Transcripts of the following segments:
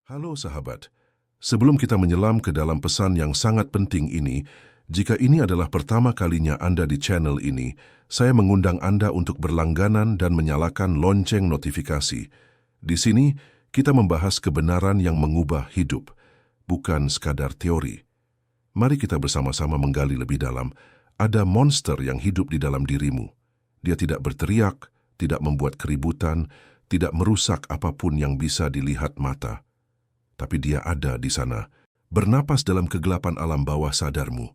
Halo sahabat, sebelum kita menyelam ke dalam pesan yang sangat penting ini, jika ini adalah pertama kalinya Anda di channel ini, saya mengundang Anda untuk berlangganan dan menyalakan lonceng notifikasi. Di sini, kita membahas kebenaran yang mengubah hidup, bukan sekadar teori. Mari kita bersama-sama menggali lebih dalam. Ada monster yang hidup di dalam dirimu. Dia tidak berteriak, tidak membuat keributan, tidak merusak apapun yang bisa dilihat mata. Tapi dia ada di sana, bernapas dalam kegelapan alam bawah sadarmu.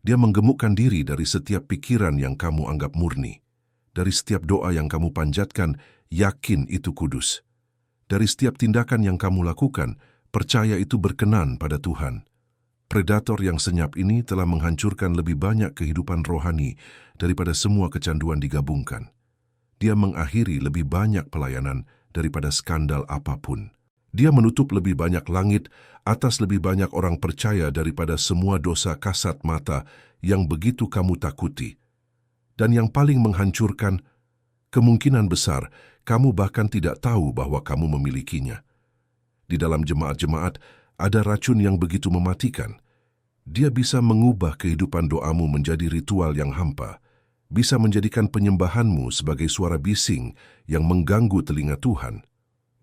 Dia menggemukkan diri dari setiap pikiran yang kamu anggap murni. Dari setiap doa yang kamu panjatkan, yakin itu kudus. Dari setiap tindakan yang kamu lakukan, percaya itu berkenan pada Tuhan. Predator yang senyap ini telah menghancurkan lebih banyak kehidupan rohani daripada semua kecanduan digabungkan. Dia mengakhiri lebih banyak pelayanan daripada skandal apapun. Dia menutup lebih banyak langit atas lebih banyak orang percaya daripada semua dosa kasat mata yang begitu kamu takuti. Dan yang paling menghancurkan, kemungkinan besar kamu bahkan tidak tahu bahwa kamu memilikinya. Di dalam jemaat-jemaat ada racun yang begitu mematikan. Dia bisa mengubah kehidupan doamu menjadi ritual yang hampa, bisa menjadikan penyembahanmu sebagai suara bising yang mengganggu telinga Tuhan,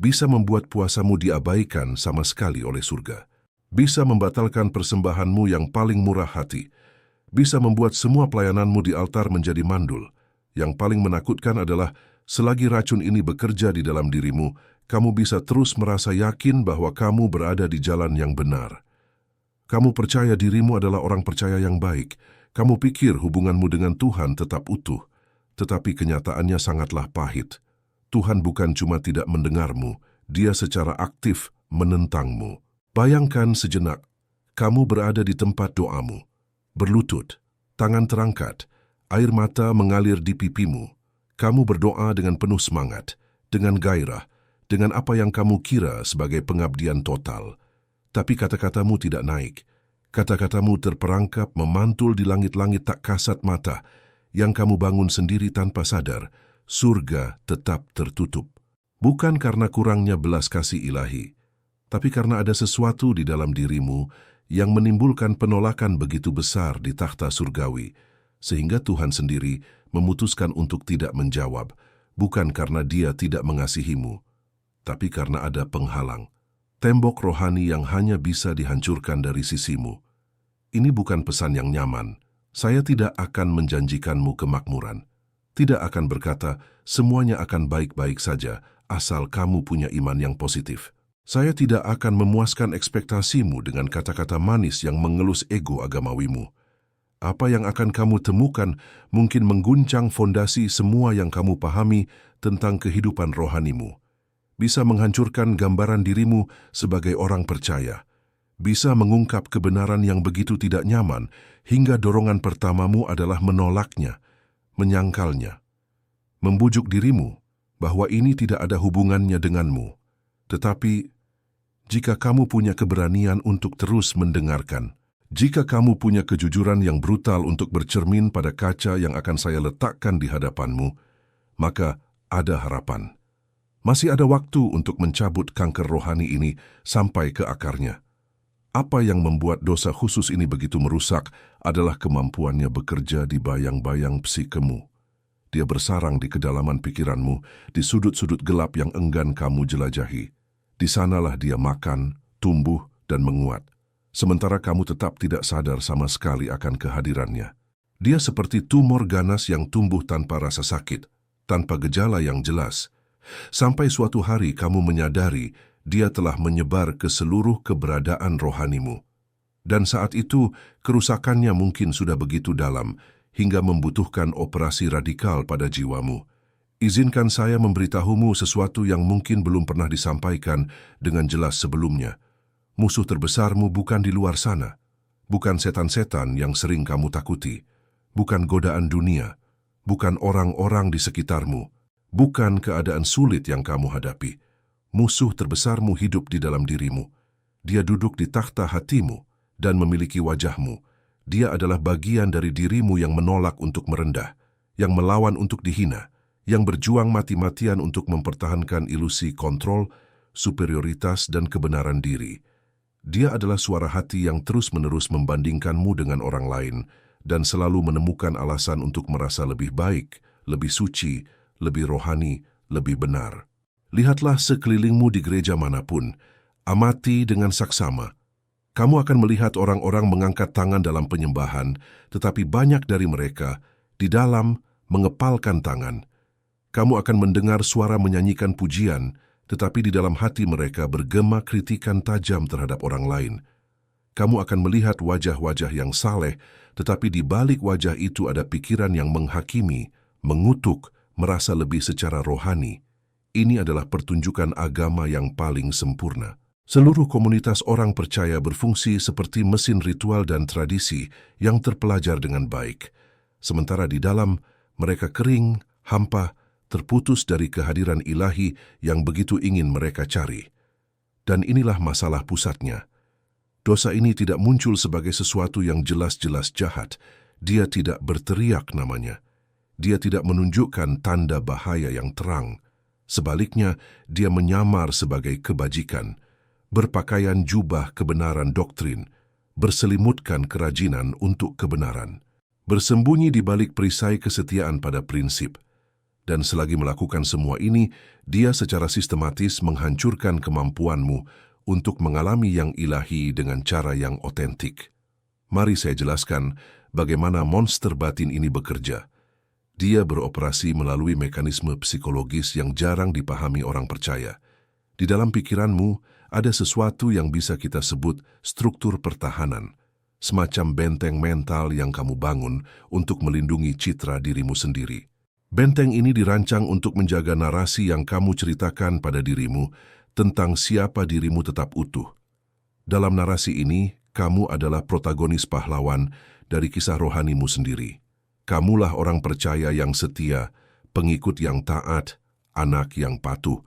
bisa membuat puasamu diabaikan sama sekali oleh surga, bisa membatalkan persembahanmu yang paling murah hati, bisa membuat semua pelayananmu di altar menjadi mandul. Yang paling menakutkan adalah, selagi racun ini bekerja di dalam dirimu, kamu bisa terus merasa yakin bahwa kamu berada di jalan yang benar. Kamu percaya dirimu adalah orang percaya yang baik. Kamu pikir hubunganmu dengan Tuhan tetap utuh, tetapi kenyataannya sangatlah pahit. Tuhan bukan cuma tidak mendengarmu, Dia secara aktif menentangmu. Bayangkan sejenak, kamu berada di tempat doamu, berlutut, tangan terangkat, air mata mengalir di pipimu. Kamu berdoa dengan penuh semangat, dengan gairah, dengan apa yang kamu kira sebagai pengabdian total. Tapi kata-katamu tidak naik. Kata-katamu terperangkap memantul di langit-langit tak kasat mata, yang kamu bangun sendiri tanpa sadar. Surga tetap tertutup. Bukan karena kurangnya belas kasih ilahi, tapi karena ada sesuatu di dalam dirimu yang menimbulkan penolakan begitu besar di takhta surgawi, sehingga Tuhan sendiri memutuskan untuk tidak menjawab, bukan karena Dia tidak mengasihimu, tapi karena ada penghalang. Tembok rohani yang hanya bisa dihancurkan dari sisimu. Ini bukan pesan yang nyaman. Saya tidak akan menjanjikanmu kemakmuran. Tidak akan berkata, semuanya akan baik-baik saja, asal kamu punya iman yang positif. Saya tidak akan memuaskan ekspektasimu dengan kata-kata manis yang mengelus ego agamawimu. Apa yang akan kamu temukan mungkin mengguncang fondasi semua yang kamu pahami tentang kehidupan rohanimu. Bisa menghancurkan gambaran dirimu sebagai orang percaya. Bisa mengungkap kebenaran yang begitu tidak nyaman, hingga dorongan pertamamu adalah menolaknya, menyangkalnya, membujuk dirimu bahwa ini tidak ada hubungannya denganmu. Tetapi, jika kamu punya keberanian untuk terus mendengarkan, jika kamu punya kejujuran yang brutal untuk bercermin pada kaca yang akan saya letakkan di hadapanmu, maka ada harapan. Masih ada waktu untuk mencabut kanker rohani ini sampai ke akarnya. Apa yang membuat dosa khusus ini begitu merusak adalah kemampuannya bekerja di bayang-bayang psikemu. Dia bersarang di kedalaman pikiranmu, di sudut-sudut gelap yang enggan kamu jelajahi. Di sanalah dia makan, tumbuh, dan menguat. Sementara kamu tetap tidak sadar sama sekali akan kehadirannya. Dia seperti tumor ganas yang tumbuh tanpa rasa sakit, tanpa gejala yang jelas. Sampai suatu hari kamu menyadari dia telah menyebar ke seluruh keberadaan rohanimu. Dan saat itu, kerusakannya mungkin sudah begitu dalam, hingga membutuhkan operasi radikal pada jiwamu. Izinkan saya memberitahumu sesuatu yang mungkin belum pernah disampaikan dengan jelas sebelumnya. Musuh terbesarmu bukan di luar sana, bukan setan-setan yang sering kamu takuti, bukan godaan dunia, bukan orang-orang di sekitarmu, bukan keadaan sulit yang kamu hadapi. Musuh terbesarmu hidup di dalam dirimu. Dia duduk di takhta hatimu dan memiliki wajahmu. Dia adalah bagian dari dirimu yang menolak untuk merendah, yang melawan untuk dihina, yang berjuang mati-matian untuk mempertahankan ilusi kontrol, superioritas, dan kebenaran diri. Dia adalah suara hati yang terus-menerus membandingkanmu dengan orang lain dan selalu menemukan alasan untuk merasa lebih baik, lebih suci, lebih rohani, lebih benar. Lihatlah sekelilingmu di gereja manapun, amati dengan saksama. Kamu akan melihat orang-orang mengangkat tangan dalam penyembahan, tetapi banyak dari mereka di dalam mengepalkan tangan. Kamu akan mendengar suara menyanyikan pujian, tetapi di dalam hati mereka bergema kritikan tajam terhadap orang lain. Kamu akan melihat wajah-wajah yang saleh, tetapi di balik wajah itu ada pikiran yang menghakimi, mengutuk, merasa lebih secara rohani. Ini adalah pertunjukan agama yang paling sempurna. Seluruh komunitas orang percaya berfungsi seperti mesin ritual dan tradisi yang terpelajar dengan baik. Sementara di dalam, mereka kering, hampa, terputus dari kehadiran ilahi yang begitu ingin mereka cari. Dan inilah masalah pusatnya. Dosa ini tidak muncul sebagai sesuatu yang jelas-jelas jahat. Dia tidak berteriak namanya. Dia tidak menunjukkan tanda bahaya yang terang. Sebaliknya, dia menyamar sebagai kebajikan, berpakaian jubah kebenaran doktrin, berselimutkan kerajinan untuk kebenaran, bersembunyi di balik perisai kesetiaan pada prinsip. Dan selagi melakukan semua ini, dia secara sistematis menghancurkan kemampuanmu untuk mengalami yang ilahi dengan cara yang otentik. Mari saya jelaskan bagaimana monster batin ini bekerja. Dia beroperasi melalui mekanisme psikologis yang jarang dipahami orang percaya. Di dalam pikiranmu, ada sesuatu yang bisa kita sebut struktur pertahanan, semacam benteng mental yang kamu bangun untuk melindungi citra dirimu sendiri. Benteng ini dirancang untuk menjaga narasi yang kamu ceritakan pada dirimu tentang siapa dirimu tetap utuh. Dalam narasi ini, kamu adalah protagonis pahlawan dari kisah rohanimu sendiri. Kamulah orang percaya yang setia, pengikut yang taat, anak yang patuh.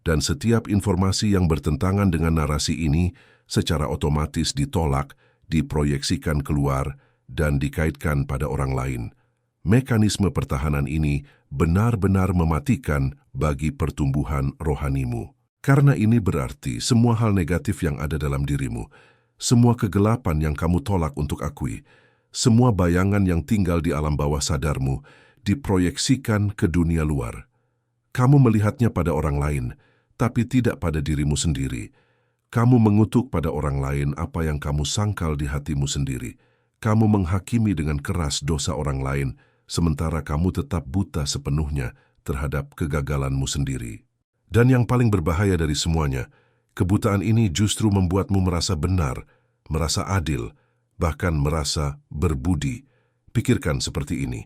Dan setiap informasi yang bertentangan dengan narasi ini secara otomatis ditolak, diproyeksikan keluar, dan dikaitkan pada orang lain. Mekanisme pertahanan ini benar-benar mematikan bagi pertumbuhan rohanimu. Karena ini berarti semua hal negatif yang ada dalam dirimu, semua kegelapan yang kamu tolak untuk akui, semua bayangan yang tinggal di alam bawah sadarmu diproyeksikan ke dunia luar. Kamu melihatnya pada orang lain, tapi tidak pada dirimu sendiri. Kamu mengutuk pada orang lain apa yang kamu sangkal di hatimu sendiri. Kamu menghakimi dengan keras dosa orang lain, sementara kamu tetap buta sepenuhnya terhadap kegagalanmu sendiri. Dan yang paling berbahaya dari semuanya, kebutaan ini justru membuatmu merasa benar, merasa adil, bahkan merasa berbudi. Pikirkan seperti ini.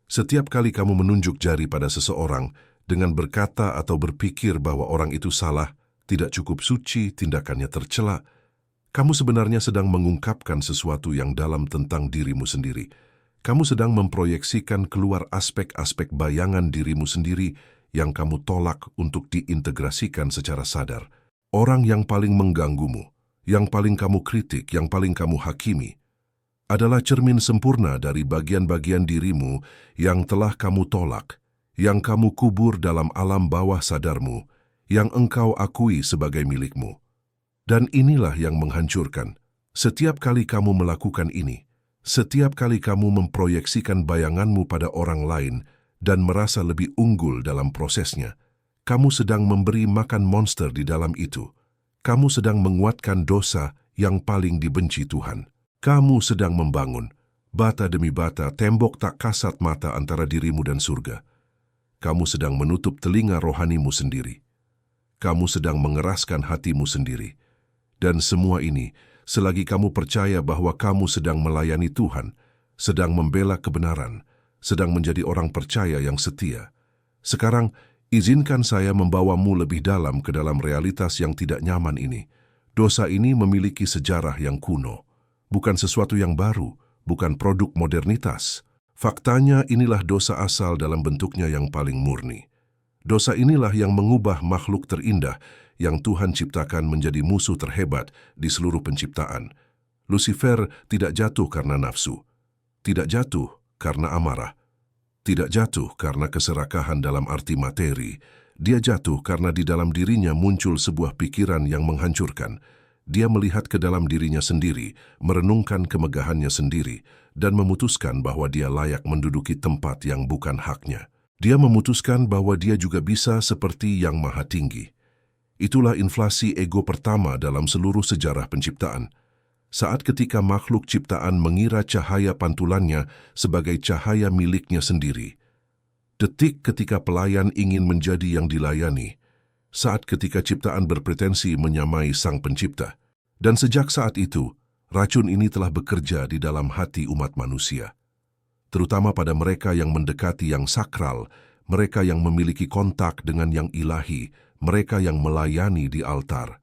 Setiap kali kamu menunjuk jari pada seseorang dengan berkata atau berpikir bahwa orang itu salah, tidak cukup suci, tindakannya tercela, kamu sebenarnya sedang mengungkapkan sesuatu yang dalam tentang dirimu sendiri. Kamu sedang memproyeksikan keluar aspek-aspek bayangan dirimu sendiri yang kamu tolak untuk diintegrasikan secara sadar. Orang yang paling mengganggumu, yang paling kamu kritik, yang paling kamu hakimi, adalah cermin sempurna dari bagian-bagian dirimu yang telah kamu tolak, yang kamu kubur dalam alam bawah sadarmu, yang engkau akui sebagai milikmu. Dan inilah yang menghancurkan. Setiap kali kamu melakukan ini, setiap kali kamu memproyeksikan bayanganmu pada orang lain dan merasa lebih unggul dalam prosesnya, kamu sedang memberi makan monster di dalam itu. Kamu sedang menguatkan dosa yang paling dibenci Tuhan. Kamu sedang membangun, bata demi bata, tembok tak kasat mata antara dirimu dan surga. Kamu sedang menutup telinga rohanimu sendiri. Kamu sedang mengeraskan hatimu sendiri. Dan semua ini, selagi kamu percaya bahwa kamu sedang melayani Tuhan, sedang membela kebenaran, sedang menjadi orang percaya yang setia. Sekarang, izinkan saya membawamu lebih dalam ke dalam realitas yang tidak nyaman ini. Dosa ini memiliki sejarah yang kuno. Bukan sesuatu yang baru, bukan produk modernitas. Faktanya inilah dosa asal dalam bentuknya yang paling murni. Dosa inilah yang mengubah makhluk terindah yang Tuhan ciptakan menjadi musuh terhebat di seluruh penciptaan. Lucifer tidak jatuh karena nafsu, tidak jatuh karena amarah, tidak jatuh karena keserakahan dalam arti materi. Dia jatuh karena di dalam dirinya muncul sebuah pikiran yang menghancurkan. Dia melihat ke dalam dirinya sendiri, merenungkan kemegahannya sendiri, dan memutuskan bahwa dia layak menduduki tempat yang bukan haknya. Dia memutuskan bahwa dia juga bisa seperti Yang Maha Tinggi. Itulah inflasi ego pertama dalam seluruh sejarah penciptaan. Saat ketika makhluk ciptaan mengira cahaya pantulannya sebagai cahaya miliknya sendiri. Detik ketika pelayan ingin menjadi yang dilayani, saat ketika ciptaan berpretensi menyamai Sang Pencipta. Dan sejak saat itu, racun ini telah bekerja di dalam hati umat manusia. Terutama pada mereka yang mendekati yang sakral, mereka yang memiliki kontak dengan yang ilahi, mereka yang melayani di altar.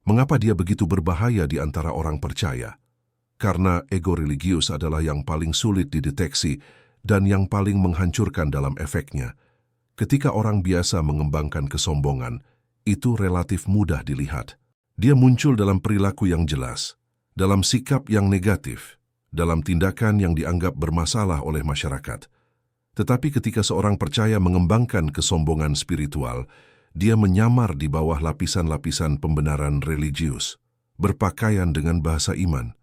Mengapa dia begitu berbahaya di antara orang percaya? Karena ego religius adalah yang paling sulit dideteksi dan yang paling menghancurkan dalam efeknya. Ketika orang biasa mengembangkan kesombongan, itu relatif mudah dilihat. Dia muncul dalam perilaku yang jelas, dalam sikap yang negatif, dalam tindakan yang dianggap bermasalah oleh masyarakat. Tetapi ketika seorang percaya mengembangkan kesombongan spiritual, dia menyamar di bawah lapisan-lapisan pembenaran religius, berpakaian dengan bahasa iman,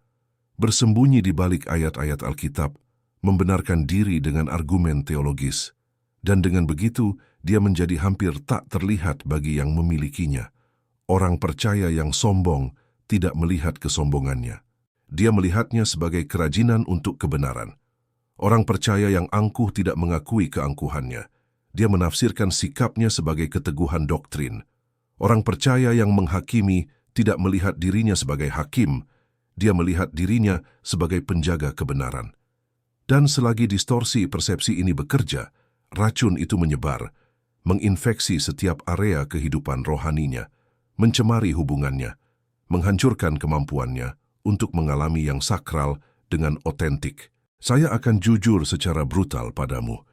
bersembunyi di balik ayat-ayat Alkitab, membenarkan diri dengan argumen teologis, dan dengan begitu dia menjadi hampir tak terlihat bagi yang memilikinya. Orang percaya yang sombong tidak melihat kesombongannya. Dia melihatnya sebagai kerajinan untuk kebenaran. Orang percaya yang angkuh tidak mengakui keangkuhannya. Dia menafsirkan sikapnya sebagai keteguhan doktrin. Orang percaya yang menghakimi tidak melihat dirinya sebagai hakim. Dia melihat dirinya sebagai penjaga kebenaran. Dan selagi distorsi persepsi ini bekerja, racun itu menyebar, menginfeksi setiap area kehidupan rohaninya, mencemari hubungannya, menghancurkan kemampuannya untuk mengalami yang sakral dengan otentik. Saya akan jujur secara brutal padamu.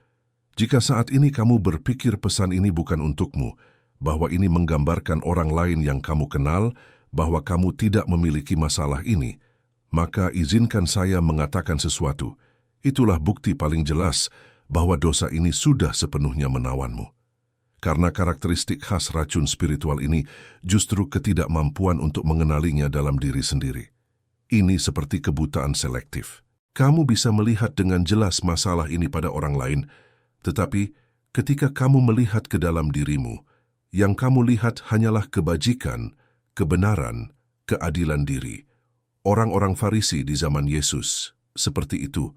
Jika saat ini kamu berpikir pesan ini bukan untukmu, bahwa ini menggambarkan orang lain yang kamu kenal, bahwa kamu tidak memiliki masalah ini, maka izinkan saya mengatakan sesuatu. Itulah bukti paling jelas bahwa dosa ini sudah sepenuhnya menawanmu. Karena karakteristik khas racun spiritual ini justru ketidakmampuan untuk mengenalinya dalam diri sendiri. Ini seperti kebutaan selektif. Kamu bisa melihat dengan jelas masalah ini pada orang lain, tetapi ketika kamu melihat ke dalam dirimu, yang kamu lihat hanyalah kebajikan, kebenaran, keadilan diri. Orang-orang Farisi di zaman Yesus seperti itu.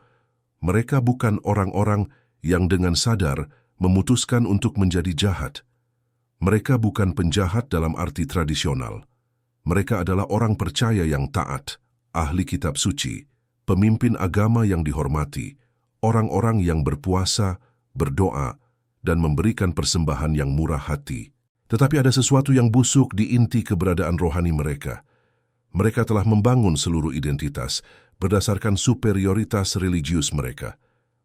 Mereka bukan orang-orang yang dengan sadar memutuskan untuk menjadi jahat. Mereka bukan penjahat dalam arti tradisional. Mereka adalah orang percaya yang taat, ahli kitab suci, pemimpin agama yang dihormati, orang-orang yang berpuasa, berdoa, dan memberikan persembahan yang murah hati. Tetapi ada sesuatu yang busuk di inti keberadaan rohani mereka. Mereka telah membangun seluruh identitas berdasarkan superioritas religius mereka.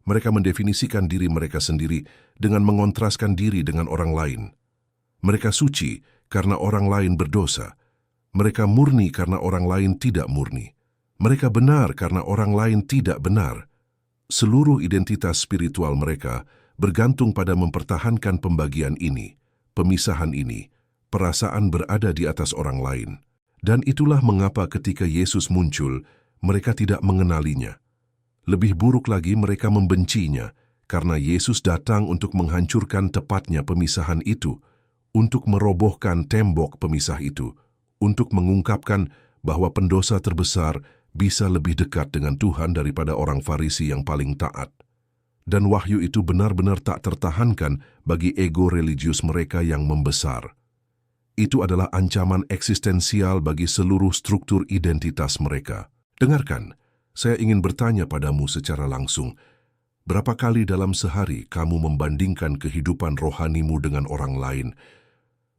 Mereka mendefinisikan diri mereka sendiri dengan mengontraskan diri dengan orang lain. Mereka suci karena orang lain berdosa. Mereka murni karena orang lain tidak murni. Mereka benar karena orang lain tidak benar. Seluruh identitas spiritual mereka bergantung pada mempertahankan pembagian ini, pemisahan ini, perasaan berada di atas orang lain. Dan itulah mengapa ketika Yesus muncul, mereka tidak mengenalinya. Lebih buruk lagi mereka membencinya, karena Yesus datang untuk menghancurkan tepatnya pemisahan itu, untuk merobohkan tembok pemisah itu, untuk mengungkapkan bahwa pendosa terbesar bisa lebih dekat dengan Tuhan daripada orang Farisi yang paling taat. Dan wahyu itu benar-benar tak tertahankan bagi ego religius mereka yang membesar. Itu adalah ancaman eksistensial bagi seluruh struktur identitas mereka. Dengarkan, saya ingin bertanya padamu secara langsung, berapa kali dalam sehari kamu membandingkan kehidupan rohanimu dengan orang lain?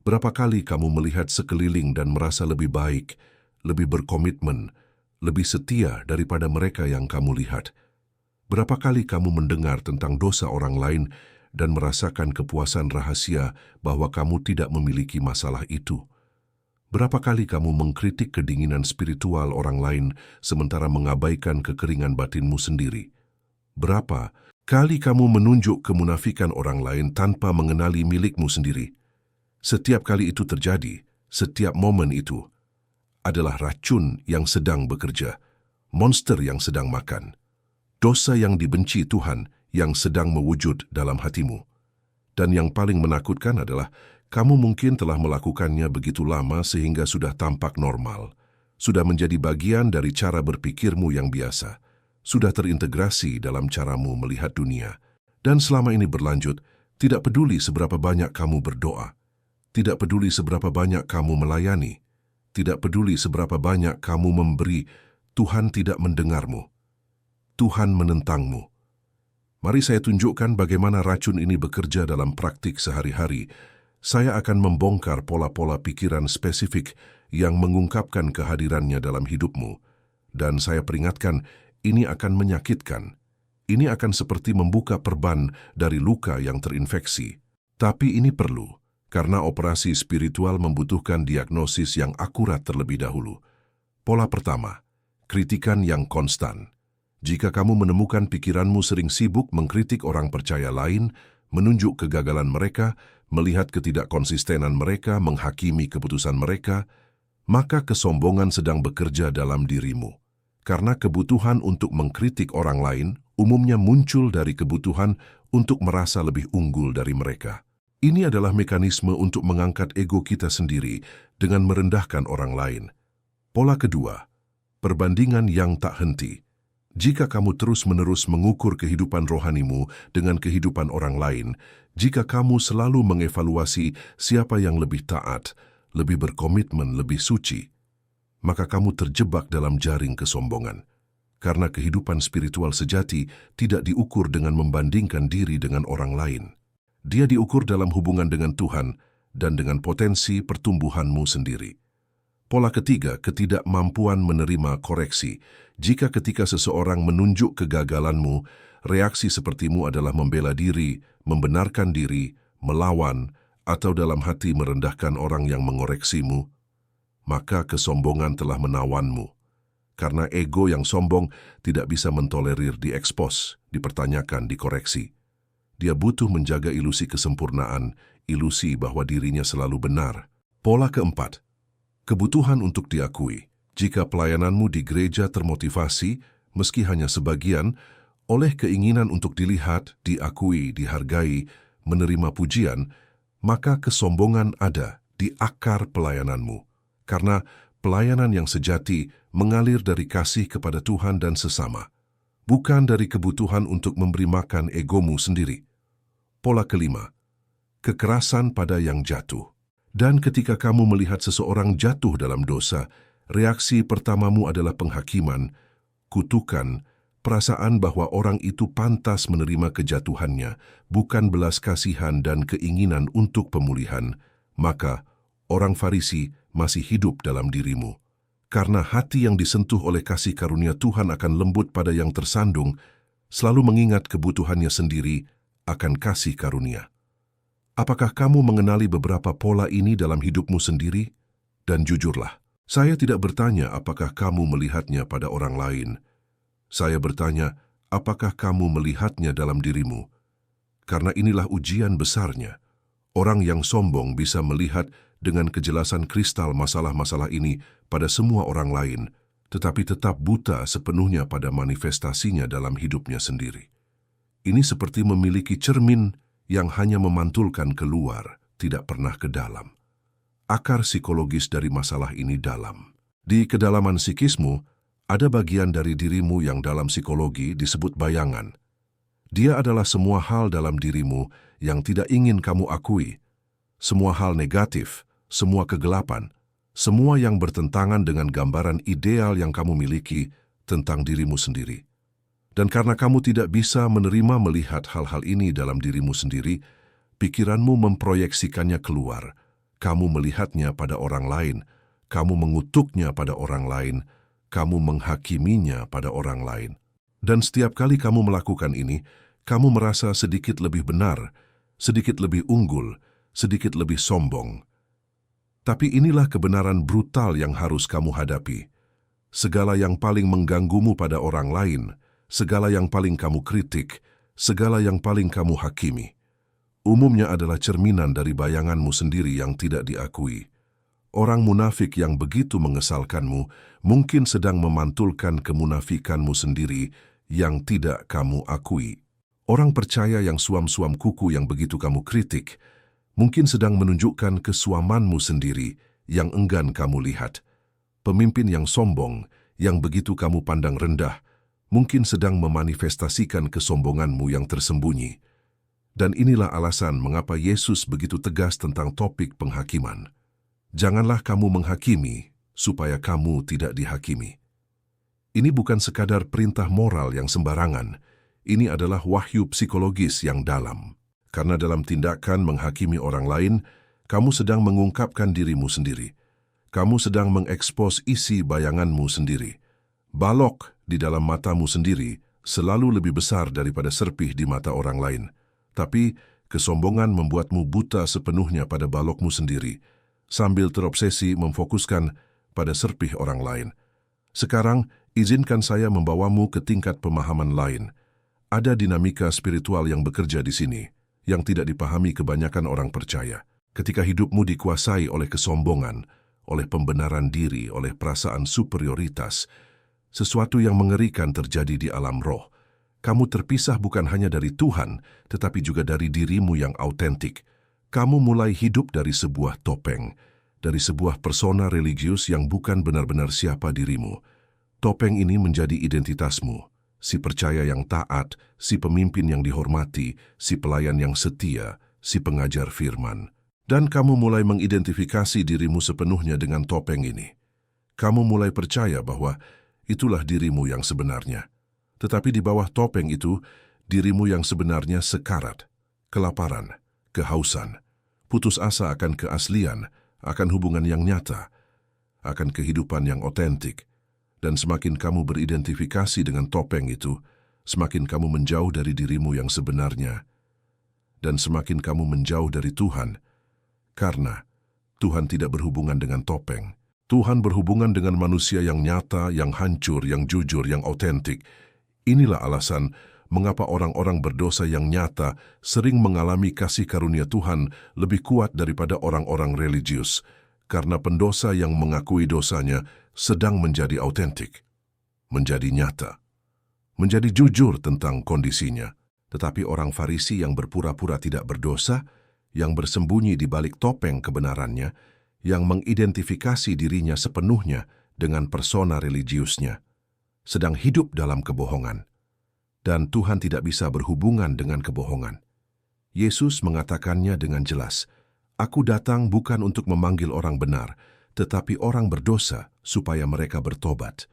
Berapa kali kamu melihat sekeliling dan merasa lebih baik, lebih berkomitmen, lebih setia daripada mereka yang kamu lihat? Berapa kali kamu mendengar tentang dosa orang lain dan merasakan kepuasan rahasia bahwa kamu tidak memiliki masalah itu? Berapa kali kamu mengkritik kedinginan spiritual orang lain sementara mengabaikan kekeringan batinmu sendiri? Berapa kali kamu menunjuk kemunafikan orang lain tanpa mengenali milikmu sendiri? Setiap kali itu terjadi, setiap momen itu adalah racun yang sedang bekerja, monster yang sedang makan, dosa yang dibenci Tuhan yang sedang mewujud dalam hatimu. Dan yang paling menakutkan adalah kamu mungkin telah melakukannya begitu lama sehingga sudah tampak normal, sudah menjadi bagian dari cara berpikirmu yang biasa, sudah terintegrasi dalam caramu melihat dunia. Dan selama ini berlanjut, tidak peduli seberapa banyak kamu berdoa, tidak peduli seberapa banyak kamu melayani, tidak peduli seberapa banyak kamu memberi, Tuhan tidak mendengarmu. Tuhan menentangmu. Mari saya tunjukkan bagaimana racun ini bekerja dalam praktik sehari-hari. Saya akan membongkar pola-pola pikiran spesifik yang mengungkapkan kehadirannya dalam hidupmu. Dan saya peringatkan, ini akan menyakitkan. Ini akan seperti membuka perban dari luka yang terinfeksi. Tapi ini perlu, karena operasi spiritual membutuhkan diagnosis yang akurat terlebih dahulu. Pola pertama, kritikan yang konstan. Jika kamu menemukan pikiranmu sering sibuk mengkritik orang percaya lain, menunjuk kegagalan mereka, melihat ketidakkonsistenan mereka, menghakimi keputusan mereka, maka kesombongan sedang bekerja dalam dirimu. Karena kebutuhan untuk mengkritik orang lain umumnya muncul dari kebutuhan untuk merasa lebih unggul dari mereka. Ini adalah mekanisme untuk mengangkat ego kita sendiri dengan merendahkan orang lain. Pola kedua, perbandingan yang tak henti. Jika kamu terus-menerus mengukur kehidupan rohanimu dengan kehidupan orang lain, jika kamu selalu mengevaluasi siapa yang lebih taat, lebih berkomitmen, lebih suci, maka kamu terjebak dalam jaring kesombongan. Karena kehidupan spiritual sejati tidak diukur dengan membandingkan diri dengan orang lain. Dia diukur dalam hubungan dengan Tuhan dan dengan potensi pertumbuhanmu sendiri. Pola ketiga, ketidakmampuan menerima koreksi. Jika ketika seseorang menunjuk kegagalanmu, reaksi sepertimu adalah membela diri, membenarkan diri, melawan, atau dalam hati merendahkan orang yang mengoreksimu, maka kesombongan telah menawanmu. Karena ego yang sombong tidak bisa mentolerir diekspos, dipertanyakan, dikoreksi. Dia butuh menjaga ilusi kesempurnaan, ilusi bahwa dirinya selalu benar. Pola keempat, kebutuhan untuk diakui. Jika pelayananmu di gereja termotivasi, meski hanya sebagian, oleh keinginan untuk dilihat, diakui, dihargai, menerima pujian, maka kesombongan ada di akar pelayananmu. Karena pelayanan yang sejati mengalir dari kasih kepada Tuhan dan sesama, bukan dari kebutuhan untuk memberi makan egomu sendiri. Pola kelima, kekerasan pada yang jatuh. Dan ketika kamu melihat seseorang jatuh dalam dosa, reaksi pertamamu adalah penghakiman, kutukan, perasaan bahwa orang itu pantas menerima kejatuhannya, bukan belas kasihan dan keinginan untuk pemulihan. Maka, orang Farisi masih hidup dalam dirimu. Karena hati yang disentuh oleh kasih karunia Tuhan akan lembut pada yang tersandung, selalu mengingat kebutuhannya sendiri akan kasih karunia. Apakah kamu mengenali beberapa pola ini dalam hidupmu sendiri? Dan jujurlah, saya tidak bertanya apakah kamu melihatnya pada orang lain. Saya bertanya, apakah kamu melihatnya dalam dirimu? Karena inilah ujian besarnya. Orang yang sombong bisa melihat dengan kejelasan kristal masalah-masalah ini pada semua orang lain, tetapi tetap buta sepenuhnya pada manifestasinya dalam hidupnya sendiri. Ini seperti memiliki cermin yang hanya memantulkan keluar, tidak pernah ke dalam. Akar psikologis dari masalah ini dalam. Di kedalaman psikismu, ada bagian dari dirimu yang dalam psikologi disebut bayangan. Dia adalah semua hal dalam dirimu yang tidak ingin kamu akui. Semua hal negatif, semua kegelapan, semua yang bertentangan dengan gambaran ideal yang kamu miliki tentang dirimu sendiri. Dan karena kamu tidak bisa menerima melihat hal-hal ini dalam dirimu sendiri, pikiranmu memproyeksikannya keluar. Kamu melihatnya pada orang lain, kamu mengutuknya pada orang lain, kamu menghakiminya pada orang lain. Dan setiap kali kamu melakukan ini, kamu merasa sedikit lebih benar, sedikit lebih unggul, sedikit lebih sombong. Tapi inilah kebenaran brutal yang harus kamu hadapi. Segala yang paling mengganggumu pada orang lain, segala yang paling kamu kritik, segala yang paling kamu hakimi, umumnya adalah cerminan dari bayanganmu sendiri yang tidak diakui. Orang munafik yang begitu mengesalkanmu mungkin sedang memantulkan kemunafikanmu sendiri yang tidak kamu akui. Orang percaya yang suam-suam kuku yang begitu kamu kritik mungkin sedang menunjukkan kesuamanmu sendiri yang enggan kamu lihat. Pemimpin yang sombong yang begitu kamu pandang rendah mungkin sedang memanifestasikan kesombonganmu yang tersembunyi. Dan inilah alasan mengapa Yesus begitu tegas tentang topik penghakiman. Janganlah kamu menghakimi, supaya kamu tidak dihakimi. Ini bukan sekadar perintah moral yang sembarangan, ini adalah wahyu psikologis yang dalam. Karena dalam tindakan menghakimi orang lain, kamu sedang mengungkapkan dirimu sendiri. Kamu sedang mengekspos isi bayanganmu sendiri. Balok di dalam matamu sendiri selalu lebih besar daripada serpih di mata orang lain. Tapi kesombongan membuatmu buta sepenuhnya pada balokmu sendiri, sambil terobsesi memfokuskan pada serpih orang lain. Sekarang, izinkan saya membawamu ke tingkat pemahaman lain. Ada dinamika spiritual yang bekerja di sini, yang tidak dipahami kebanyakan orang percaya. Ketika hidupmu dikuasai oleh kesombongan, oleh pembenaran diri, oleh perasaan superioritas, sesuatu yang mengerikan terjadi di alam roh. Kamu terpisah bukan hanya dari Tuhan, tetapi juga dari dirimu yang autentik. Kamu mulai hidup dari sebuah topeng, dari sebuah persona religius yang bukan benar-benar siapa dirimu. Topeng ini menjadi identitasmu, si percaya yang taat, si pemimpin yang dihormati, si pelayan yang setia, si pengajar firman. Dan kamu mulai mengidentifikasi dirimu sepenuhnya dengan topeng ini. Kamu mulai percaya bahwa itulah dirimu yang sebenarnya. Tetapi di bawah topeng itu, dirimu yang sebenarnya sekarat, kelaparan, kehausan, putus asa akan keaslian, akan hubungan yang nyata, akan kehidupan yang otentik. Dan semakin kamu beridentifikasi dengan topeng itu, semakin kamu menjauh dari dirimu yang sebenarnya. Dan semakin kamu menjauh dari Tuhan, karena Tuhan tidak berhubungan dengan topeng. Tuhan berhubungan dengan manusia yang nyata, yang hancur, yang jujur, yang otentik. Inilah alasan mengapa orang-orang berdosa yang nyata sering mengalami kasih karunia Tuhan lebih kuat daripada orang-orang religius, karena pendosa yang mengakui dosanya sedang menjadi autentik, menjadi nyata, menjadi jujur tentang kondisinya. Tetapi orang Farisi yang berpura-pura tidak berdosa, yang bersembunyi di balik topeng kebenarannya, yang mengidentifikasi dirinya sepenuhnya dengan persona religiusnya, sedang hidup dalam kebohongan. Dan Tuhan tidak bisa berhubungan dengan kebohongan. Yesus mengatakannya dengan jelas, "Aku datang bukan untuk memanggil orang benar, tetapi orang berdosa supaya mereka bertobat."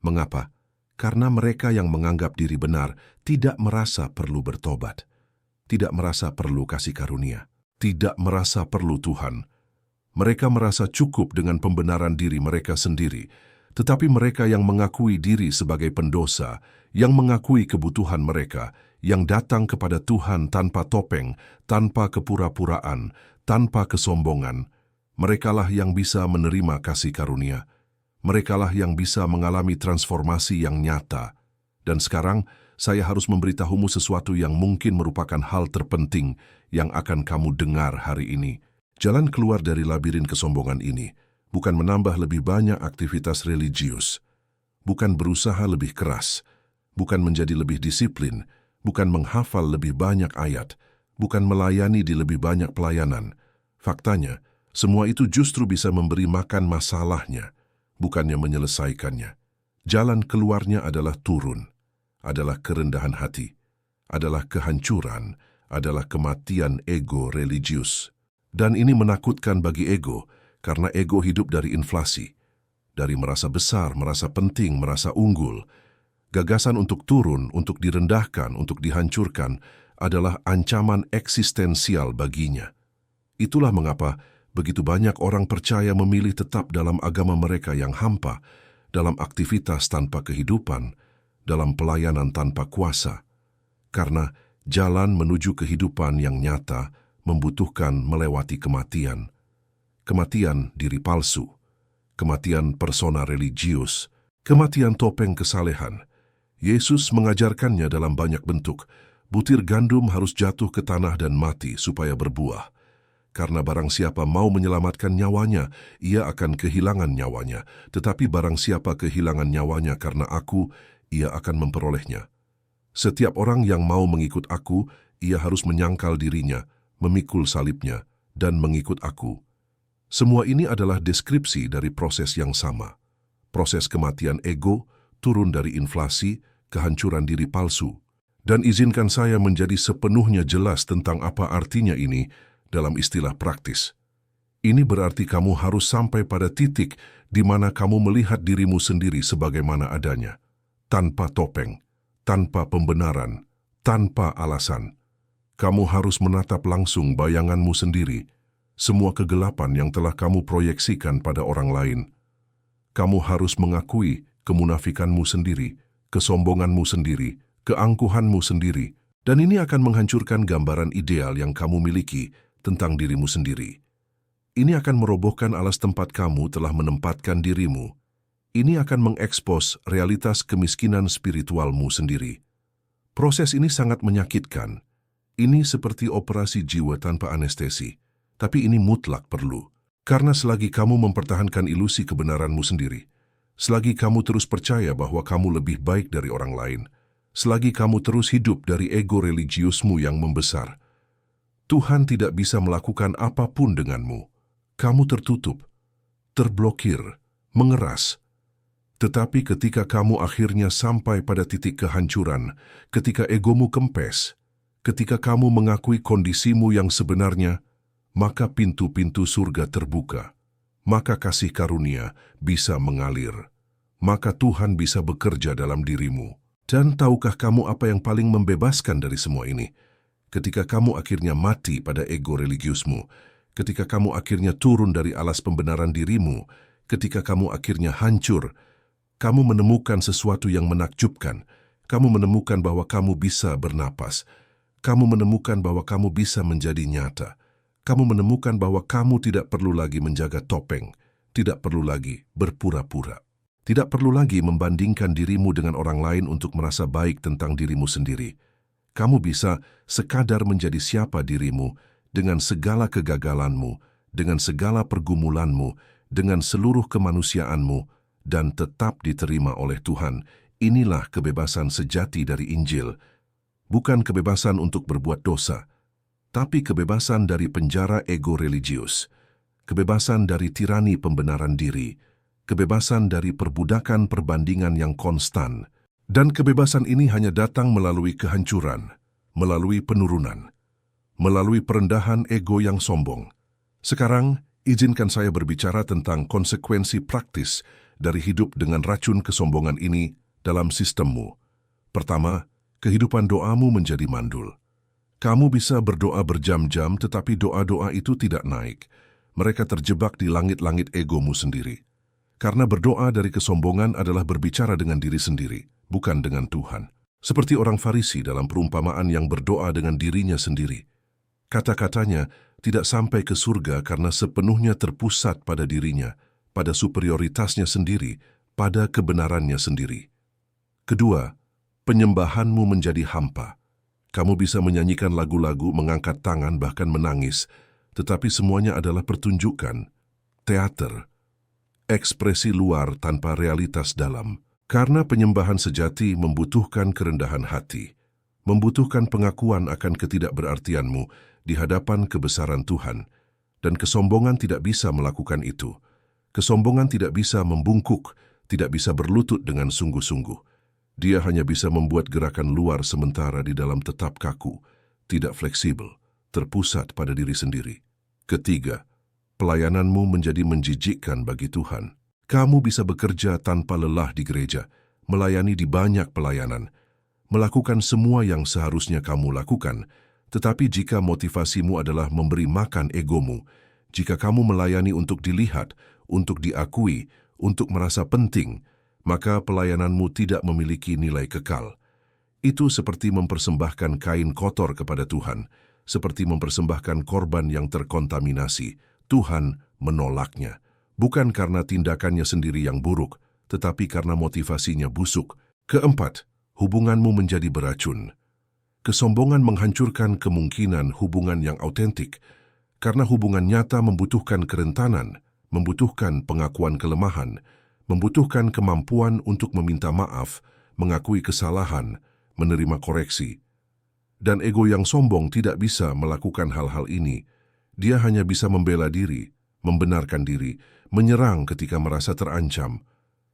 Mengapa? Karena mereka yang menganggap diri benar tidak merasa perlu bertobat, tidak merasa perlu kasih karunia, tidak merasa perlu Tuhan. Mereka merasa cukup dengan pembenaran diri mereka sendiri, tetapi mereka yang mengakui diri sebagai pendosa, yang mengakui kebutuhan mereka, yang datang kepada Tuhan tanpa topeng, tanpa kepura-puraan, tanpa kesombongan, merekalah yang bisa menerima kasih karunia. Merekalah yang bisa mengalami transformasi yang nyata. Dan sekarang, saya harus memberitahumu sesuatu yang mungkin merupakan hal terpenting yang akan kamu dengar hari ini. Jalan keluar dari labirin kesombongan ini bukan menambah lebih banyak aktivitas religius, bukan berusaha lebih keras, bukan menjadi lebih disiplin, bukan menghafal lebih banyak ayat, bukan melayani di lebih banyak pelayanan. Faktanya, semua itu justru bisa memberi makan masalahnya, bukannya menyelesaikannya. Jalan keluarnya adalah turun, adalah kerendahan hati, adalah kehancuran, adalah kematian ego religius. Dan ini menakutkan bagi ego, karena ego hidup dari inflasi, dari merasa besar, merasa penting, merasa unggul. Gagasan untuk turun, untuk direndahkan, untuk dihancurkan adalah ancaman eksistensial baginya. Itulah mengapa begitu banyak orang percaya memilih tetap dalam agama mereka yang hampa, dalam aktivitas tanpa kehidupan, dalam pelayanan tanpa kuasa. Karena jalan menuju kehidupan yang nyata membutuhkan melewati kematian. Kematian diri palsu, kematian persona religius, kematian topeng kesalehan. Yesus mengajarkannya dalam banyak bentuk, Butir gandum harus jatuh ke tanah dan mati supaya berbuah. Karena barang siapa mau menyelamatkan nyawanya, ia akan kehilangan nyawanya. Tetapi barang siapa kehilangan nyawanya karena aku, ia akan memperolehnya. Setiap orang yang mau mengikut aku, ia harus menyangkal dirinya, memikul salibnya, dan mengikut aku. Semua ini adalah deskripsi dari proses yang sama. Proses kematian ego, turun dari inflasi, kehancuran diri palsu. Dan izinkan saya menjadi sepenuhnya jelas tentang apa artinya ini dalam istilah praktis. Ini berarti kamu harus sampai pada titik di mana kamu melihat dirimu sendiri sebagaimana adanya, tanpa topeng, tanpa pembenaran, tanpa alasan. Kamu harus menatap langsung bayanganmu sendiri, semua kegelapan yang telah kamu proyeksikan pada orang lain. Kamu harus mengakui kemunafikanmu sendiri, kesombonganmu sendiri, keangkuhanmu sendiri, dan ini akan menghancurkan gambaran ideal yang kamu miliki tentang dirimu sendiri. Ini akan merobohkan alas tempat kamu telah menempatkan dirimu. Ini akan mengekspos realitas kemiskinan spiritualmu sendiri. Proses ini sangat menyakitkan. Ini seperti operasi jiwa tanpa anestesi, tapi ini mutlak perlu. Karena selagi kamu mempertahankan ilusi kebenaranmu sendiri, selagi kamu terus percaya bahwa kamu lebih baik dari orang lain, selagi kamu terus hidup dari ego religiusmu yang membesar, Tuhan tidak bisa melakukan apapun denganmu. Kamu tertutup, terblokir, mengeras. Tetapi ketika kamu akhirnya sampai pada titik kehancuran, ketika egomu kempes, ketika kamu mengakui kondisimu yang sebenarnya, maka pintu-pintu surga terbuka. Maka kasih karunia bisa mengalir. Maka Tuhan bisa bekerja dalam dirimu. Dan tahukah kamu apa yang paling membebaskan dari semua ini? Ketika kamu akhirnya mati pada ego religiusmu, ketika kamu akhirnya turun dari alas pembenaran dirimu, ketika kamu akhirnya hancur, kamu menemukan sesuatu yang menakjubkan. Kamu menemukan bahwa kamu bisa bernapas. Kamu menemukan bahwa kamu bisa menjadi nyata. Kamu menemukan bahwa kamu tidak perlu lagi menjaga topeng, tidak perlu lagi berpura-pura. Tidak perlu lagi membandingkan dirimu dengan orang lain untuk merasa baik tentang dirimu sendiri. Kamu bisa sekadar menjadi siapa dirimu dengan segala kegagalanmu, dengan segala pergumulanmu, dengan seluruh kemanusiaanmu, dan tetap diterima oleh Tuhan. Inilah kebebasan sejati dari Injil. Bukan kebebasan untuk berbuat dosa, tapi kebebasan dari penjara ego religius, kebebasan dari tirani pembenaran diri, kebebasan dari perbudakan perbandingan yang konstan, dan kebebasan ini hanya datang melalui kehancuran, melalui penurunan, melalui perendahan ego yang sombong. Sekarang, izinkan saya berbicara tentang konsekuensi praktis dari hidup dengan racun kesombongan ini dalam sistemmu. Pertama, kehidupan doamu menjadi mandul. Kamu bisa berdoa berjam-jam, tetapi doa-doa itu tidak naik. Mereka terjebak di langit-langit egomu sendiri. Karena berdoa dari kesombongan adalah berbicara dengan diri sendiri, bukan dengan Tuhan. Seperti orang Farisi dalam perumpamaan yang berdoa dengan dirinya sendiri. Kata-katanya tidak sampai ke surga karena sepenuhnya terpusat pada dirinya, pada superioritasnya sendiri, pada kebenarannya sendiri. Kedua, penyembahanmu menjadi hampa. Kamu bisa menyanyikan lagu-lagu, mengangkat tangan, bahkan menangis, tetapi semuanya adalah pertunjukan, teater, ekspresi luar tanpa realitas dalam. Karena penyembahan sejati membutuhkan kerendahan hati, membutuhkan pengakuan akan ketidakberartianmu di hadapan kebesaran Tuhan, dan kesombongan tidak bisa melakukan itu. Kesombongan tidak bisa membungkuk, tidak bisa berlutut dengan sungguh-sungguh. Dia hanya bisa membuat gerakan luar sementara di dalam tetap kaku, tidak fleksibel, terpusat pada diri sendiri. Ketiga, pelayananmu menjadi menjijikkan bagi Tuhan. Kamu bisa bekerja tanpa lelah di gereja, melayani di banyak pelayanan, melakukan semua yang seharusnya kamu lakukan, tetapi jika motivasimu adalah memberi makan egomu, jika kamu melayani untuk dilihat, untuk diakui, untuk merasa penting, maka pelayananmu tidak memiliki nilai kekal. Itu seperti mempersembahkan kain kotor kepada Tuhan, seperti mempersembahkan korban yang terkontaminasi. Tuhan menolaknya. Bukan karena tindakannya sendiri yang buruk, tetapi karena motivasinya busuk. Keempat, hubunganmu menjadi beracun. Kesombongan menghancurkan kemungkinan hubungan yang autentik, karena hubungan nyata membutuhkan kerentanan, membutuhkan pengakuan kelemahan, membutuhkan kemampuan untuk meminta maaf, mengakui kesalahan, menerima koreksi. Dan ego yang sombong tidak bisa melakukan hal-hal ini. Dia hanya bisa membela diri, membenarkan diri, menyerang ketika merasa terancam.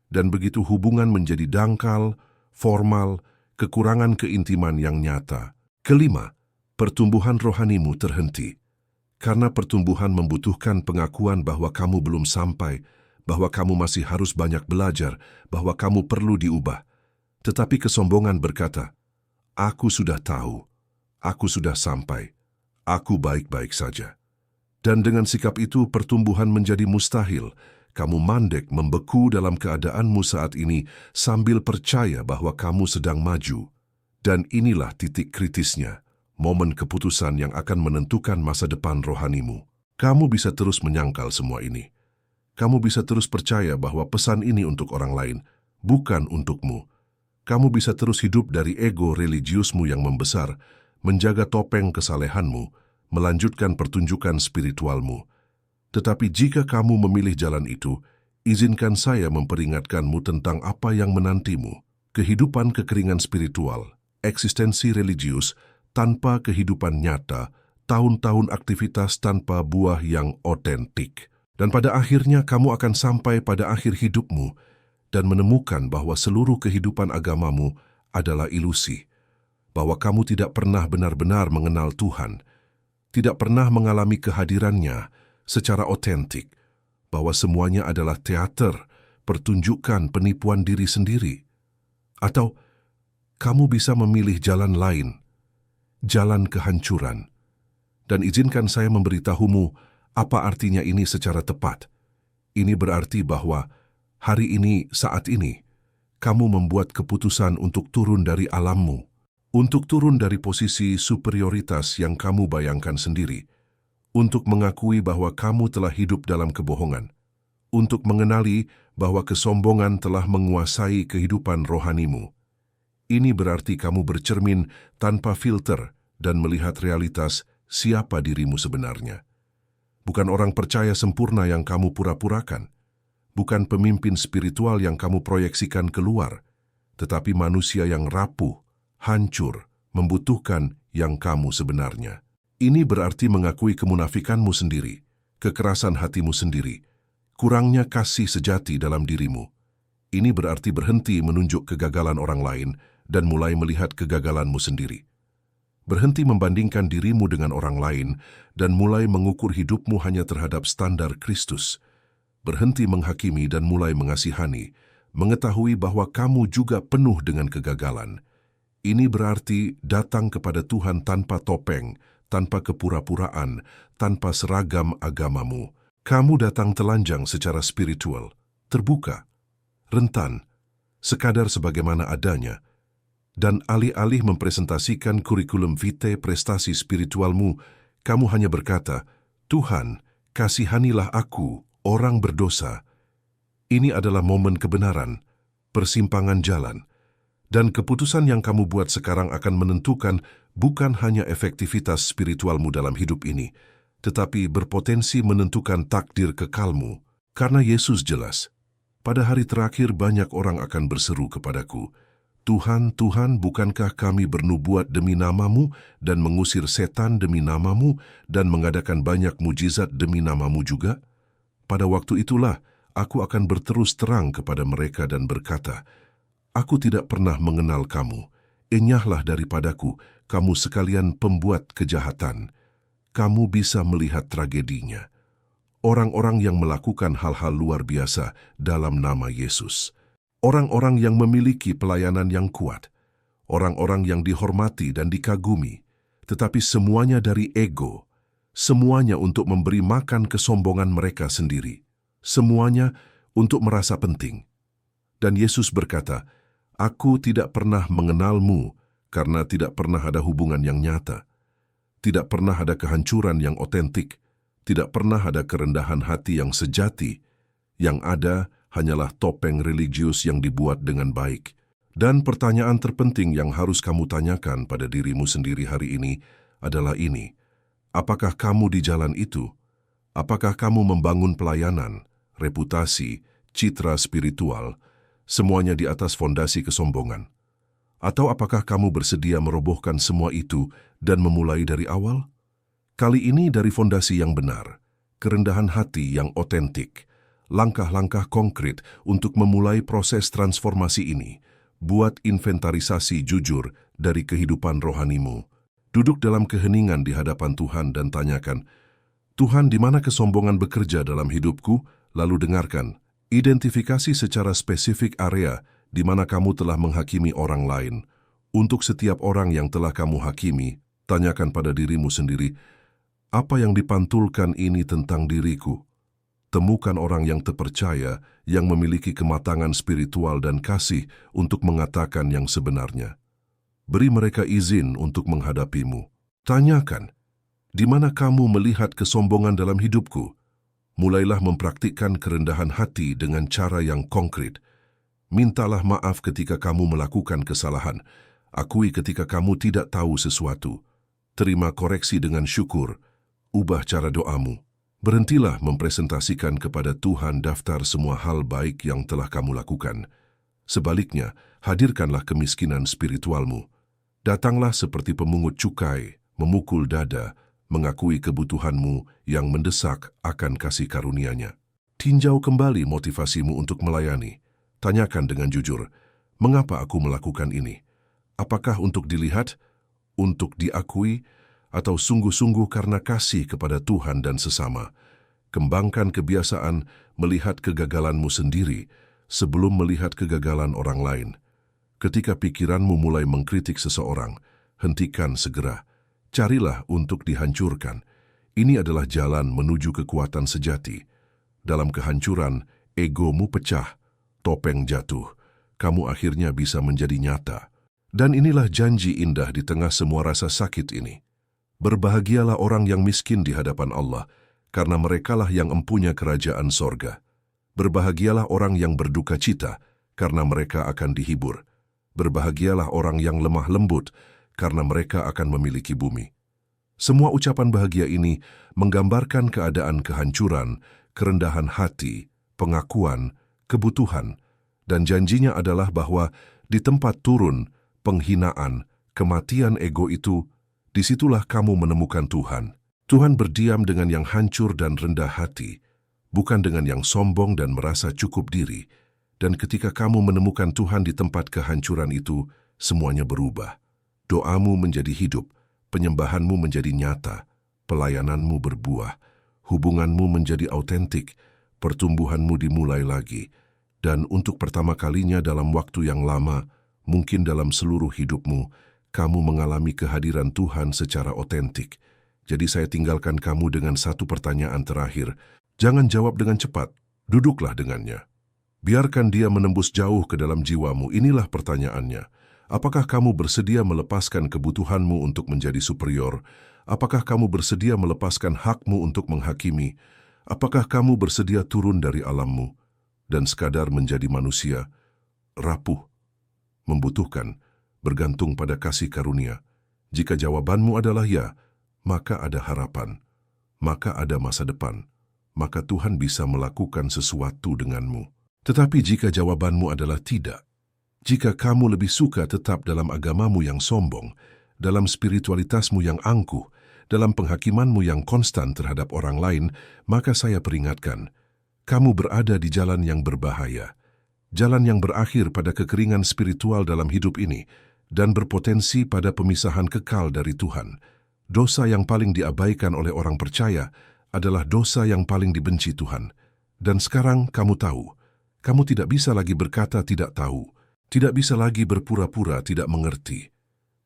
Dan begitu hubungan menjadi dangkal, formal, kekurangan keintiman yang nyata. Kelima, pertumbuhan rohanimu terhenti. Karena pertumbuhan membutuhkan pengakuan bahwa kamu belum sampai, bahwa kamu masih harus banyak belajar, bahwa kamu perlu diubah. Tetapi kesombongan berkata, "Aku sudah tahu, aku sudah sampai, aku baik-baik saja." Dan dengan sikap itu pertumbuhan menjadi mustahil. Kamu mandek membeku dalam keadaanmu saat ini sambil percaya bahwa kamu sedang maju. Dan inilah titik kritisnya, momen keputusan yang akan menentukan masa depan rohanimu. Kamu bisa terus menyangkal semua ini. Kamu bisa terus percaya bahwa pesan ini untuk orang lain, bukan untukmu. Kamu bisa terus hidup dari ego religiusmu yang membesar, menjaga topeng kesalehanmu, melanjutkan pertunjukan spiritualmu. Tetapi jika kamu memilih jalan itu, izinkan saya memperingatkanmu tentang apa yang menantimu. Kehidupan kekeringan spiritual, eksistensi religius tanpa kehidupan nyata, tahun-tahun aktivitas tanpa buah yang otentik. Dan pada akhirnya kamu akan sampai pada akhir hidupmu dan menemukan bahwa seluruh kehidupan agamamu adalah ilusi, bahwa kamu tidak pernah benar-benar mengenal Tuhan, tidak pernah mengalami kehadirannya secara otentik, bahwa semuanya adalah teater, pertunjukan penipuan diri sendiri. Atau kamu bisa memilih jalan lain, jalan kehancuran. Dan izinkan saya memberitahumu apa artinya ini secara tepat. Ini berarti bahwa hari ini, saat ini, kamu membuat keputusan untuk turun dari alammu, untuk turun dari posisi superioritas yang kamu bayangkan sendiri, untuk mengakui bahwa kamu telah hidup dalam kebohongan, untuk mengenali bahwa kesombongan telah menguasai kehidupan rohanimu. Ini berarti kamu bercermin tanpa filter dan melihat realitas siapa dirimu sebenarnya. Bukan orang percaya sempurna yang kamu pura-purakan, bukan pemimpin spiritual yang kamu proyeksikan keluar, tetapi manusia yang rapuh, hancur, membutuhkan yang kamu sebenarnya. Ini berarti mengakui kemunafikanmu sendiri, kekerasan hatimu sendiri, kurangnya kasih sejati dalam dirimu. Ini berarti berhenti menunjuk kegagalan orang lain dan mulai melihat kegagalanmu sendiri. Berhenti membandingkan dirimu dengan orang lain dan mulai mengukur hidupmu hanya terhadap standar Kristus. Berhenti menghakimi dan mulai mengasihani, mengetahui bahwa kamu juga penuh dengan kegagalan. Ini berarti datang kepada Tuhan tanpa topeng, tanpa kepura-puraan, tanpa seragam agamamu. Kamu datang telanjang secara spiritual, terbuka, rentan, sekadar sebagaimana adanya, dan alih-alih mempresentasikan kurikulum vitae prestasi spiritualmu, kamu hanya berkata, "Tuhan, kasihanilah aku, orang berdosa." Ini adalah momen kebenaran, persimpangan jalan, dan keputusan yang kamu buat sekarang akan menentukan bukan hanya efektivitas spiritualmu dalam hidup ini, tetapi berpotensi menentukan takdir kekalmu. Karena Yesus jelas, pada hari terakhir banyak orang akan berseru kepadaku, "Tuhan, Tuhan, bukankah kami bernubuat demi namamu dan mengusir setan demi namamu dan mengadakan banyak mujizat demi namamu juga?" Pada waktu itulah aku akan berterus terang kepada mereka dan berkata, "Aku tidak pernah mengenal kamu. Enyahlah daripadaku, kamu sekalian pembuat kejahatan." Kamu bisa melihat tragedinya. Orang-orang yang melakukan hal-hal luar biasa dalam nama Yesus. Orang-orang yang memiliki pelayanan yang kuat. Orang-orang yang dihormati dan dikagumi. Tetapi semuanya dari ego. Semuanya untuk memberi makan kesombongan mereka sendiri. Semuanya untuk merasa penting. Dan Yesus berkata, "Aku tidak pernah mengenalmu karena tidak pernah ada hubungan yang nyata. Tidak pernah ada kehancuran yang otentik. Tidak pernah ada kerendahan hati yang sejati. Yang ada hanyalah topeng religius yang dibuat dengan baik." Dan pertanyaan terpenting yang harus kamu tanyakan pada dirimu sendiri hari ini adalah ini. Apakah kamu di jalan itu? Apakah kamu membangun pelayanan, reputasi, citra spiritual, semuanya di atas fondasi kesombongan? Atau apakah kamu bersedia merobohkan semua itu dan memulai dari awal? Kali ini dari fondasi yang benar, kerendahan hati yang otentik, langkah-langkah konkret untuk memulai proses transformasi ini. Buat inventarisasi jujur dari kehidupan rohanimu. Duduk dalam keheningan di hadapan Tuhan dan tanyakan, Tuhan, di mana kesombongan bekerja dalam hidupku? Lalu dengarkan, identifikasi secara spesifik area di mana kamu telah menghakimi orang lain. Untuk setiap orang yang telah kamu hakimi, tanyakan pada dirimu sendiri, apa yang dipantulkan ini tentang diriku? Temukan orang yang terpercaya, yang memiliki kematangan spiritual dan kasih untuk mengatakan yang sebenarnya. Beri mereka izin untuk menghadapimu. Tanyakan, di mana kamu melihat kesombongan dalam hidupku? Mulailah mempraktikkan kerendahan hati dengan cara yang konkret. Mintalah maaf ketika kamu melakukan kesalahan. Akui ketika kamu tidak tahu sesuatu. Terima koreksi dengan syukur. Ubah cara doamu. Berhentilah mempresentasikan kepada Tuhan daftar semua hal baik yang telah kamu lakukan. Sebaliknya, hadirkanlah kemiskinan spiritualmu. Datanglah seperti pemungut cukai, memukul dada, mengakui kebutuhanmu yang mendesak akan kasih karunia-Nya. Tinjau kembali motivasimu untuk melayani. Tanyakan dengan jujur, mengapa aku melakukan ini? Apakah untuk dilihat, untuk diakui, atau sungguh-sungguh karena kasih kepada Tuhan dan sesama? Kembangkan kebiasaan melihat kegagalanmu sendiri sebelum melihat kegagalan orang lain. Ketika pikiranmu mulai mengkritik seseorang, hentikan segera. Carilah untuk dihancurkan. Ini adalah jalan menuju kekuatan sejati. Dalam kehancuran, egomu pecah, topeng jatuh. Kamu akhirnya bisa menjadi nyata. Dan inilah janji indah di tengah semua rasa sakit ini. Berbahagialah orang yang miskin di hadapan Allah, karena merekalah yang empunya kerajaan sorga. Berbahagialah orang yang berduka cita, karena mereka akan dihibur. Berbahagialah orang yang lemah lembut, karena mereka akan memiliki bumi. Semua ucapan bahagia ini menggambarkan keadaan kehancuran, kerendahan hati, pengakuan, kebutuhan, dan janjinya adalah bahwa di tempat turun, penghinaan, kematian ego itu, disitulah kamu menemukan Tuhan. Tuhan berdiam dengan yang hancur dan rendah hati, bukan dengan yang sombong dan merasa cukup diri. Dan ketika kamu menemukan Tuhan di tempat kehancuran itu, semuanya berubah. Doamu menjadi hidup, penyembahanmu menjadi nyata, pelayananmu berbuah, hubunganmu menjadi autentik, pertumbuhanmu dimulai lagi. Dan untuk pertama kalinya dalam waktu yang lama, mungkin dalam seluruh hidupmu, kamu mengalami kehadiran Tuhan secara otentik. Jadi saya tinggalkan kamu dengan satu pertanyaan terakhir. Jangan jawab dengan cepat, duduklah dengannya. Biarkan dia menembus jauh ke dalam jiwamu. Inilah pertanyaannya. Apakah kamu bersedia melepaskan kebutuhanmu untuk menjadi superior? Apakah kamu bersedia melepaskan hakmu untuk menghakimi? Apakah kamu bersedia turun dari alammu dan sekadar menjadi manusia, rapuh, membutuhkan, bergantung pada kasih karunia? Jika jawabanmu adalah ya, maka ada harapan, maka ada masa depan, maka Tuhan bisa melakukan sesuatu denganmu. Tetapi jika jawabanmu adalah tidak, jika kamu lebih suka tetap dalam agamamu yang sombong, dalam spiritualitasmu yang angkuh, dalam penghakimanmu yang konstan terhadap orang lain, maka saya peringatkan, kamu berada di jalan yang berbahaya, jalan yang berakhir pada kekeringan spiritual dalam hidup ini, dan berpotensi pada pemisahan kekal dari Tuhan. Dosa yang paling diabaikan oleh orang percaya adalah dosa yang paling dibenci Tuhan. Dan sekarang kamu tahu, kamu tidak bisa lagi berkata tidak tahu, tidak bisa lagi berpura-pura tidak mengerti.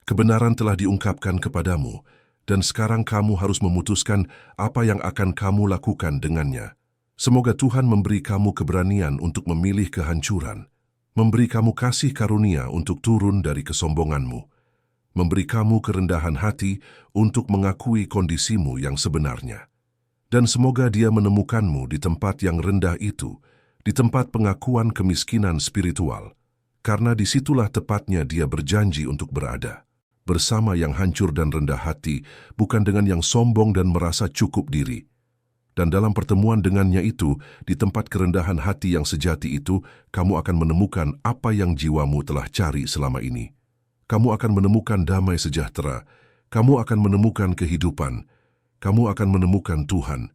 Kebenaran telah diungkapkan kepadamu, dan sekarang kamu harus memutuskan apa yang akan kamu lakukan dengannya. Semoga Tuhan memberi kamu keberanian untuk memilih kehancuran, memberi kamu kasih karunia untuk turun dari kesombonganmu, memberi kamu kerendahan hati untuk mengakui kondisimu yang sebenarnya. Dan semoga Dia menemukanmu di tempat yang rendah itu, di tempat pengakuan kemiskinan spiritual. karena disitulah tepatnya dia berjanji untuk berada. Bersama yang hancur dan rendah hati, bukan dengan yang sombong dan merasa cukup diri. Dan dalam pertemuan dengannya itu, di tempat kerendahan hati yang sejati itu, kamu akan menemukan apa yang jiwamu telah cari selama ini. Kamu akan menemukan damai sejahtera, kamu akan menemukan kehidupan, kamu akan menemukan Tuhan,